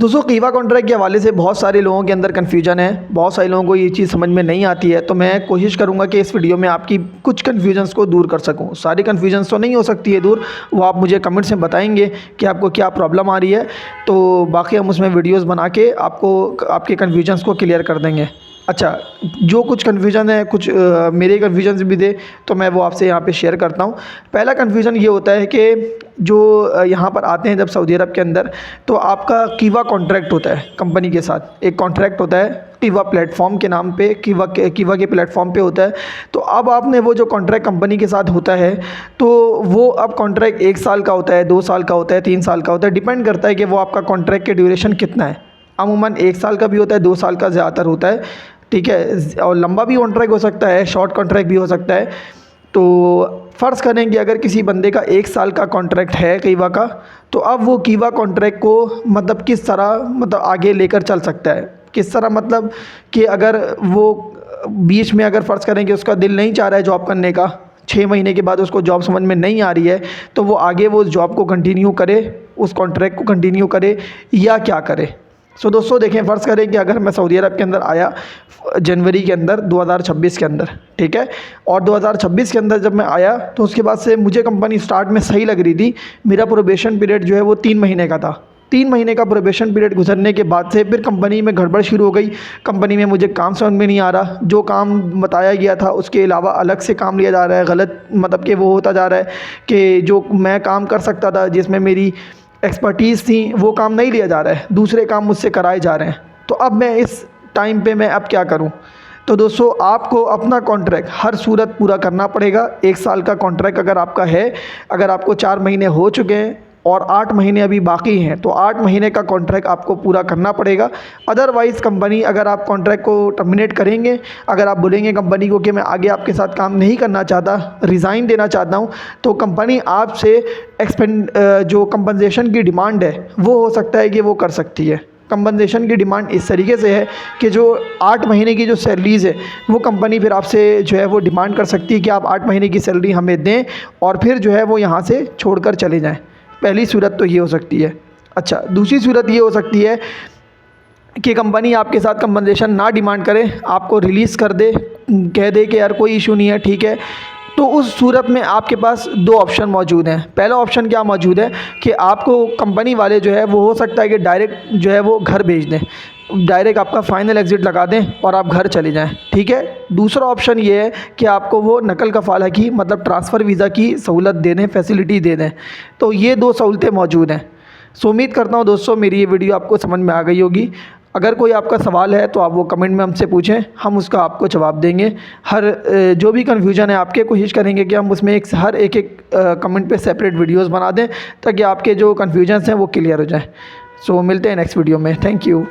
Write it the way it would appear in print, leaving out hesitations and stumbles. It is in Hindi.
दोस्तों कीवा कॉन्ट्रैक्ट के हवाले से बहुत सारे लोगों के अंदर कन्फ्यूजन है, बहुत सारे लोगों को ये चीज़ समझ में नहीं आती है। तो मैं कोशिश करूंगा कि इस वीडियो में आपकी कुछ कन्फ्यूजन्स को दूर कर सकूं। सारी कन्फ्यूजन्स तो नहीं हो सकती है दूर, वो आप मुझे कमेंट्स में बताएंगे कि आपको क्या प्रॉब्लम आ रही है, तो बाकी हम उसमें वीडियोज़ बना के आपको आपके कन्फ्यूजन्स को क्लियर कर देंगे। अच्छा, जो कुछ कन्फ्यूजन है, कुछ मेरे कन्फ्यूजन भी थे तो मैं वो आपसे यहाँ पे शेयर करता हूँ। पहला कन्फ्यूजन ये होता है कि जो यहाँ पर आते हैं जब सऊदी अरब के अंदर, तो आपका कीवा कॉन्ट्रैक्ट होता है कंपनी के साथ, एक कॉन्ट्रैक्ट होता है कीवा प्लेटफॉर्म के नाम पे, कीवा के प्लेटफॉर्म पे होता है। तो अब आपने वो जो कॉन्ट्रैक्ट कंपनी के साथ होता है, तो वो अब कॉन्ट्रैक्ट 1 साल का होता है, 2 साल का होता है, 3 साल का होता है, डिपेंड करता है कि वो आपका कॉन्ट्रैक्ट के ड्यूरेशन कितना है। अमूमन 1 साल का भी होता है, 2 साल का ज़्यादातर होता है, ठीक है। और लंबा भी कॉन्ट्रैक्ट हो सकता है, शॉर्ट कॉन्ट्रैक्ट भी हो सकता है। तो फ़र्ज़ करें कि अगर किसी बंदे का 1 साल का कॉन्ट्रैक्ट है कीवा का, तो अब वो कीवा कॉन्ट्रैक्ट को मतलब किस तरह मतलब आगे लेकर चल सकता है, किस तरह मतलब कि अगर वो बीच में अगर फ़र्ज़ करें कि उसका दिल नहीं चाह रहा है जॉब करने का, 6 महीने के बाद उसको जॉब समझ में नहीं आ रही है, तो वो आगे वो जॉब को कंटिन्यू करे, उस कॉन्ट्रैक्ट को कंटिन्यू करे या क्या करे। सो दोस्तों देखें, फ़र्ज़ करें कि अगर मैं सऊदी अरब के अंदर आया जनवरी के अंदर 2026 के अंदर, ठीक है, और 2026 के अंदर जब मैं आया तो उसके बाद से मुझे कंपनी स्टार्ट में सही लग रही थी। मेरा प्रोबेशन पीरियड जो है वो 3 महीने का था। 3 महीने का प्रोबेशन पीरियड गुजरने के बाद से फिर कंपनी में गड़बड़ शुरू हो गई। कंपनी में मुझे काम समझ में नहीं आ रहा, जो काम बताया गया था उसके अलावा अलग से काम लिया जा रहा है, गलत मतलब कि वो होता जा रहा है कि जो मैं काम कर सकता था, जिसमें मेरी एक्सपर्टीज़ थी, वो काम नहीं लिया जा रहा है, दूसरे काम मुझसे कराए जा रहे हैं। तो अब मैं इस टाइम पे मैं अब क्या करूं? तो दोस्तों आपको अपना कॉन्ट्रैक्ट हर सूरत पूरा करना पड़ेगा। 1 साल का कॉन्ट्रैक्ट अगर आपका है, अगर आपको 4 महीने हो चुके हैं और 8 महीने अभी बाकी हैं, तो 8 महीने का कॉन्ट्रैक्ट आपको पूरा करना पड़ेगा। अदरवाइज़ कंपनी, अगर आप कॉन्ट्रैक्ट को टर्मिनेट करेंगे, अगर आप बोलेंगे कंपनी को कि मैं आगे आपके साथ काम नहीं करना चाहता, रिज़ाइन देना चाहता हूँ, तो कंपनी आपसे जो कंपनसेशन की डिमांड है वो हो सकता है कि वो कर सकती है। कंपनसेशन की डिमांड इस तरीके से है कि जो 8 महीने की जो सैलरीज़ है वो कंपनी फिर आपसे जो है वो डिमांड कर सकती है कि आप 8 महीने की सैलरी हमें दें और फिर जो है वो यहाँ से छोड़कर चले जाएं। पहली सूरत तो ये हो सकती है। अच्छा, दूसरी सूरत ये हो सकती है कि कंपनी आपके साथ कंपनसेशन ना डिमांड करे, आपको रिलीज़ कर दे, कह दे कि यार कोई इशू नहीं है, ठीक है। तो उस सूरत में आपके पास 2 ऑप्शन मौजूद हैं। पहला ऑप्शन क्या मौजूद है कि आपको कंपनी वाले जो है वो हो सकता है कि डायरेक्ट जो है वो घर भेज दें, डायरेक्ट आपका फ़ाइनल एग्ज़िट लगा दें और आप घर चले जाएं, ठीक है। दूसरा ऑप्शन ये है कि आपको वो नकल कफ़ाला की मतलब ट्रांसफ़र वीज़ा की सहूलत दे दें, फैसिलिटी दे दें। तो ये 2 सहूलतें मौजूद हैं। सो उम्मीद करता हूँ दोस्तों मेरी ये वीडियो आपको समझ में आ गई होगी। अगर कोई आपका सवाल है तो आप वो कमेंट में हमसे पूछें, हम उसका आपको जवाब देंगे। हर जो भी कन्फ्यूजन है आपके, कोशिश करेंगे कि हम उसमें हर एक कमेंट पे सेपरेट वीडियोस बना दें ताकि आपके जो कन्फ्यूजन्स हैं वो क्लियर हो जाएं। सो मिलते हैं नेक्स्ट वीडियो में। Thank you.